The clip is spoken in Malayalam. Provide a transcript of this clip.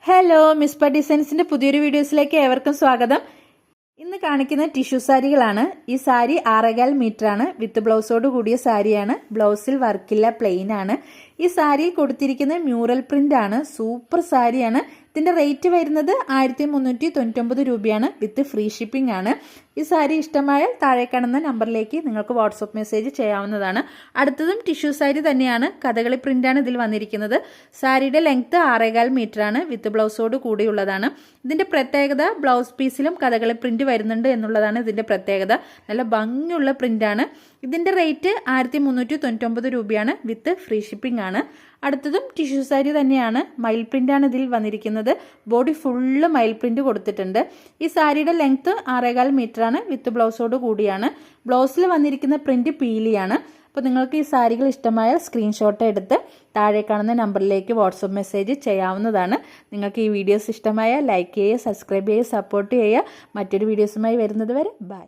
ഹലോ, മിസ്പ ഡിസൈൻസിന്റെ പുതിയൊരു വീഡിയോസിലേക്ക് ഏവർക്കും സ്വാഗതം. ഇന്ന് കാണിക്കുന്ന ടിഷ്യൂ സാരികളാണ്. ഈ സാരി 6.25 മീറ്റർ ആണ്. വിത്ത് ബ്ലൗസോട് കൂടിയ സാരിയാണ്. ബ്ലൗസിൽ വർക്കില്ല, പ്ലെയിൻ ആണ്. ഈ സാരിയിൽ കൊടുത്തിരിക്കുന്ന മ്യൂറൽ പ്രിന്റ് ആണ്. സൂപ്പർ സാരിയാണ്. ഇതിന്റെ റേറ്റ് വരുന്നത് 1399 രൂപയാണ്. വിത്ത് ഫ്രീ ഷിപ്പിംഗ് ആണ്. ഈ സാരി ഇഷ്ടമായാൽ താഴെ കാണുന്ന നമ്പറിലേക്ക് നിങ്ങൾക്ക് വാട്സപ്പ് മെസ്സേജ് ചെയ്യാവുന്നതാണ്. അടുത്തതും ടിഷ്യൂ സാരി തന്നെയാണ്. കഥകളി പ്രിന്റാണ് ഇതിൽ വന്നിരിക്കുന്നത്. സാരിയുടെ ലെങ്ത് 6.25 മീറ്റർ ആണ്. വിത്ത് ബ്ലൗസോട് കൂടിയുള്ളതാണ്. ഇതിന്റെ പ്രത്യേകത ബ്ലൗസ് പീസിലും കഥകളി പ്രിന്റ് വരുന്നുണ്ട് എന്നുള്ളതാണ് ഇതിന്റെ പ്രത്യേകത. നല്ല ഭംഗിയുള്ള പ്രിന്റാണ്. ഇതിന്റെ റേറ്റ് 1399 രൂപയാണ്. വിത്ത് ഫ്രീ ഷിപ്പിംഗ് ആണ്. അടുത്തതും ടിഷ്യൂ സാരി തന്നെയാണ്. മയിൽ പ്രിന്റാണ് ഇതിൽ വന്നിരിക്കുന്നത്. ബോഡി ഫുള്ള് മയിൽ പ്രിന്റ് കൊടുത്തിട്ടുണ്ട്. ഈ സാരിയുടെ ലെങ്ത് 6.25 മീറ്റർ ആണ്. വിത്ത് ബ്ലൗസോട് കൂടിയാണ്. ബ്ലൗസിൽ വന്നിരിക്കുന്ന പ്രിന്റ് പീലിയാണ്. അപ്പോൾ നിങ്ങൾക്ക് ഈ സാരികൾ ഇഷ്ടമായാൽ സ്ക്രീൻഷോട്ട് എടുത്ത് താഴെ കാണുന്ന നമ്പറിലേക്ക് വാട്സപ്പ് മെസ്സേജ് ചെയ്യാവുന്നതാണ്. നിങ്ങൾക്ക് ഈ വീഡിയോസ് ഇഷ്ടമായാൽ ലൈക്ക് ചെയ്യുക, സബ്സ്ക്രൈബ് ചെയ്യുക, സപ്പോർട്ട് ചെയ്യുക. മറ്റൊരു വീഡിയോസുമായി വരുന്നത് വരെ ബൈ.